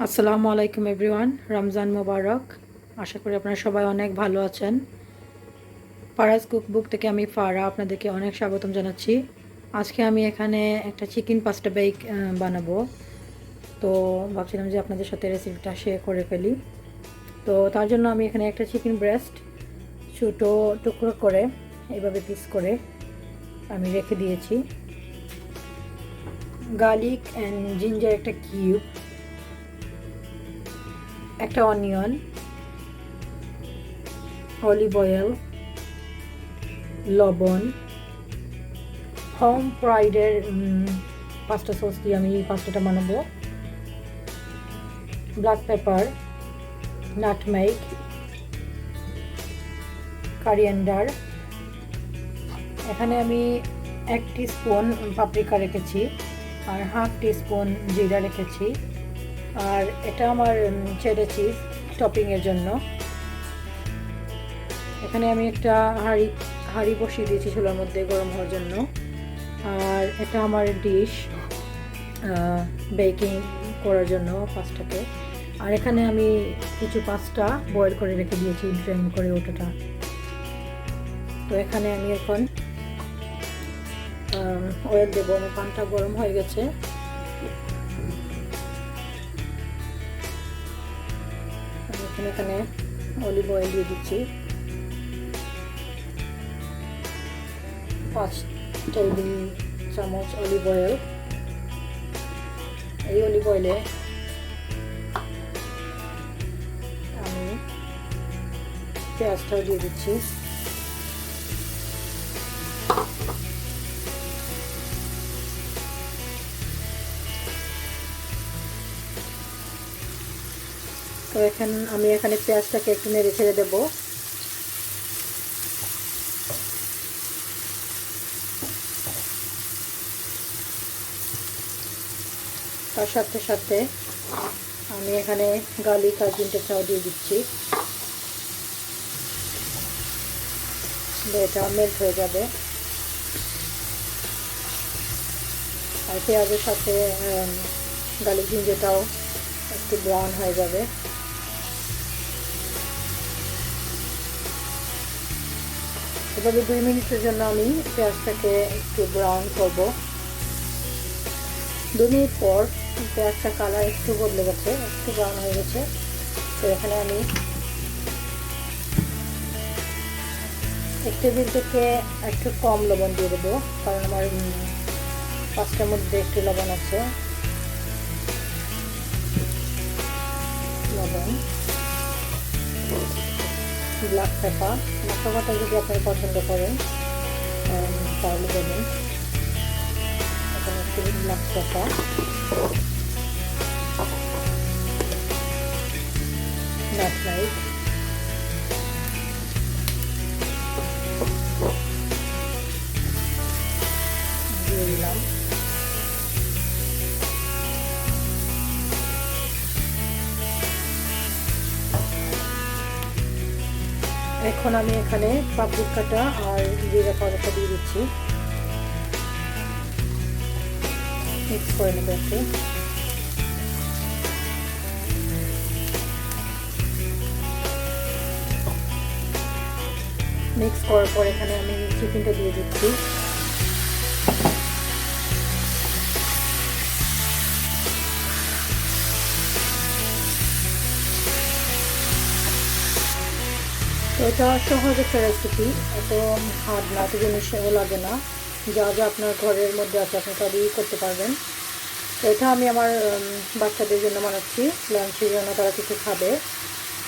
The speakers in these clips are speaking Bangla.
আসসালামু আলাইকুম এভরিওয়ান, রমজান মোবারক। আশা করি আপনারা সবাই অনেক ভালো আছেন। ফারাজ কুকবুক থেকে আমি ফারা আপনাদেরকে অনেক স্বাগতম জানাচ্ছি। আজকে আমি এখানে একটা চিকেন পাস্তা বেক বানাবো। তো ভাবছিলাম যে আপনাদের সাথে রেসিপিটা শেয়ার করে ফেলি। তো তার জন্য আমি এখানে একটা চিকেন ব্রেস্ট ছোটো টুকরো করে এভাবে পিস করে আমি রেখে দিয়েছি। গার্লিক অ্যান্ড জিঞ্জার একটা কিউব, একটা অনিয়ন, অলিভ অয়েল, লবণ, হোম ফ্রাইডের পাস্তা সস দিয়ে আমি এই পাস্তাটা বানাবো, ব্ল্যাক পেপার, নাটমেগ, কারিয়েন্ডার। এখানে আমি 1 টিস্পুন পাপরিকা রেখেছি আর হাফ টিস্পুন জিরা রেখেছি। আর এটা আমার চেডার চিজ টপিংয়ের জন্য। এখানে আমি একটা হাঁড়ি বসিয়ে দিয়েছি চুলার মধ্যে গরম হওয়ার জন্য। আর এটা আমার ডিশ বেকিং করার জন্য পাস্তাকে। আর এখানে আমি কিছু পাস্তা বয়েল করে রেখে দিয়েছি, ড্রেন করে ওটাটা। তো এখানে আমি এখন অয়েল দেবো। আমার পানটা গরম হয়ে গেছে। আমি এখানে অলিভ অয়েল দিয়ে দিচ্ছি 5 টেবিল চামচ অলিভ অয়েল। এই অলিভ অয়েলে আমি পেঁয়াজটাও দিয়ে দিচ্ছি। তো আমি এখানে পেঁয়াজটাকে একটু নেড়ে ছেড়ে দেবো। তার সাথে সাথে আমি এখানে গার্লিক আর জিঞ্জারটাও দিয়ে দিচ্ছি। এটা মেল্ট হয়ে যাবে। আর পেঁয়াজের সাথে গার্লিক জিঞ্জারটাও একটু ব্রাউন হয়ে যাবে। এভাবে 2 মিনিটের জন্য আমি পেঁয়াজটাকে একটু ব্রাউন করব। 2 মিনিট পর পেঁয়াজটা কালার একটু বদলে গেছে, একটু ব্রাউন হয়ে গেছে। তো এখানে আমি 1 টেবিল থেকে একটু কম লবণ দিয়ে দেবো, কারণ আমার পাস্তার মধ্যে একটু লবণ আছে। লবণ, ব্ল্যাক পেপারটা যদি আপনারা পছন্দ করেন তাহলে দেবেন। এখানে একটু ব্ল্যাক পেপার, নাটমেগ, দিয়ে দিলাম। এখন আমি এখানে পাপরিকাটা আর জিরা পাউডারটা দিয়ে দিচ্ছি। মিক্স করে নেব একটু। মিক্স করার পর এখানে আমি চিকেনটা দিয়ে দিচ্ছি। তো এটা সহজ একটা রেসিপি, এত হার্ড না, এত জিনিসও লাগে না। যা যা আপনার ঘরের মধ্যে আছে আপনি তা দিয়েই করতে পারবেন। তো এটা আমি আমার বাচ্চাদের জন্য বানাচ্ছি, লাঞ্চের জন্য তারা কিছু খাবে।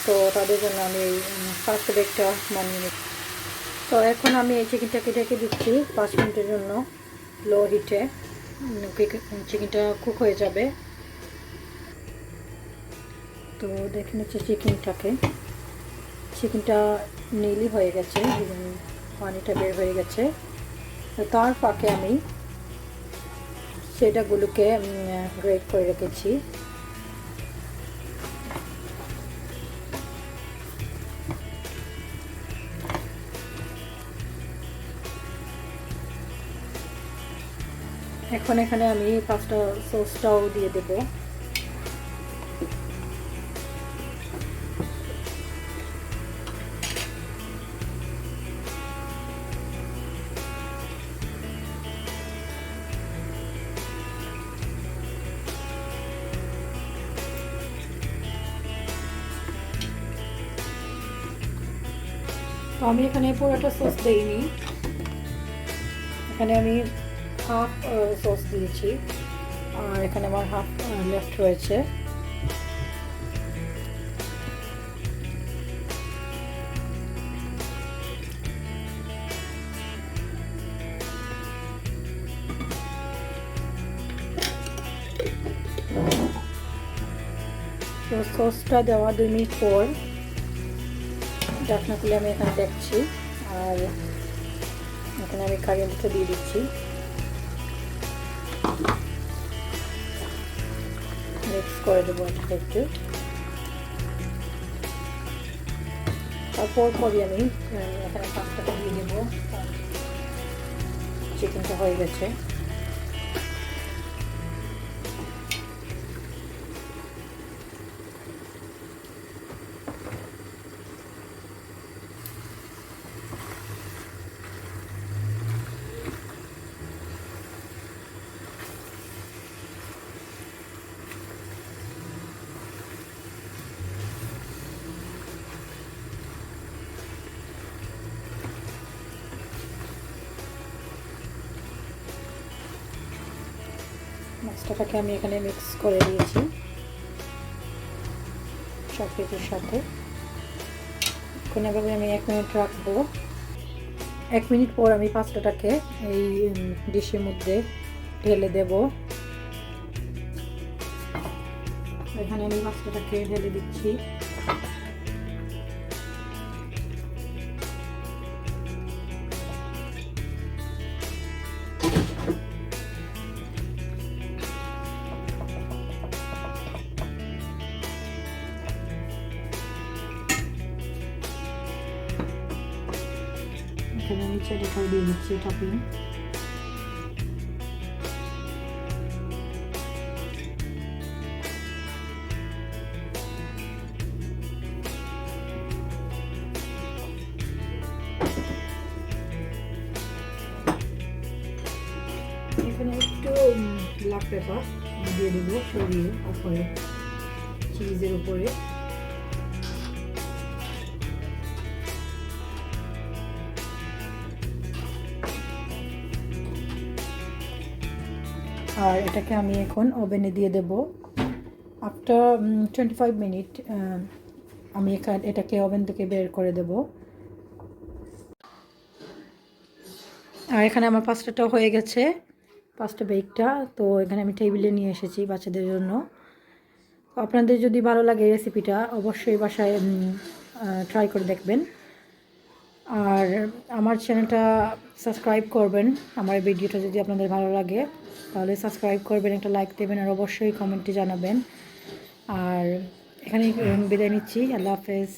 তো তাদের জন্য আমি এই পাস্তা বেকটা বানিয়ে নিচ্ছি। তো এখন আমি এই চিকেনটাকে ঢেকে দিচ্ছি 5 মিনিটের জন্য লো হিটে। চিকেনটা কুক হয়ে যাবে। তো দেখে নিচ্ছি চিকেনটা নীলই হয়ে গেছে, পানিটা বের হয়ে গেছে। তো তার ফাঁকে আমি সেটাগুলোকে গ্রেট করে রেখেছি। এখন এখানে আমি পাস্তা সসটাও দিয়ে দেব। আমি এখানে পুরোটা সস দেইনি, এখানে আমি হাফ সস দিয়েছি, আর এখানে আমার হাফ লেফট রয়েছে। তো সসটা দেওয়া 2 মিনিট পর ঢাকনা খুলে আমি এখানে দেখছি, আর এখানে আমি কারিটা দিয়ে দিচ্ছি, মিক্স করে দেবো একটু। তারপর পরই আমি এখানে পাস্তাটা দিয়ে দেবো, চিকেনটা হয়ে গেছে। মশলাটাকে আমি এখানে মিক্স করে দিয়েছি সব কিছুর সাথে। এখন এভাবে আমি 1 মিনিট রাখবো। 1 মিনিট পর আমি পাস্তাটাকে এই ডিশের মধ্যে ঢেলে দেব। এখানে আমি পাস্তাটাকে ঢেলে দিচ্ছি। এখানে আমি চেরিটাও দিয়ে দিচ্ছি টপিং। এখানে একটু ব্ল্যাক পেপার দিয়ে দেবো ছড়িয়ে উপরে, চিজের উপরে। আর এটাকে আমি এখন ওভেনে দিয়ে দেব। আফটার 25 মিনিট আমি এটাকে ওভেন থেকে বের করে দেব। আর এখানে আমার পাস্তাটাও হয়ে গেছে, পাস্তা বেকটা। তো এখানে আমি টেবিলে নিয়ে এসেছি বাচ্চাদের জন্য। আপনাদের যদি ভালো লাগে এই রেসিপিটা অবশ্যই বাসায় ট্রাই করে দেখবেন। আর আমার চ্যানেলটা সাবস্ক্রাইব করবেন। আমার ভিডিওটা যদি আপনাদের ভালো লাগে তাহলে সাবস্ক্রাইব করবেন, একটা লাইক দেবেন, আর অবশ্যই কমেন্টে জানাবেন। আর এখানে বিদায় নিচ্ছি। আল্লাহ হাফেজ।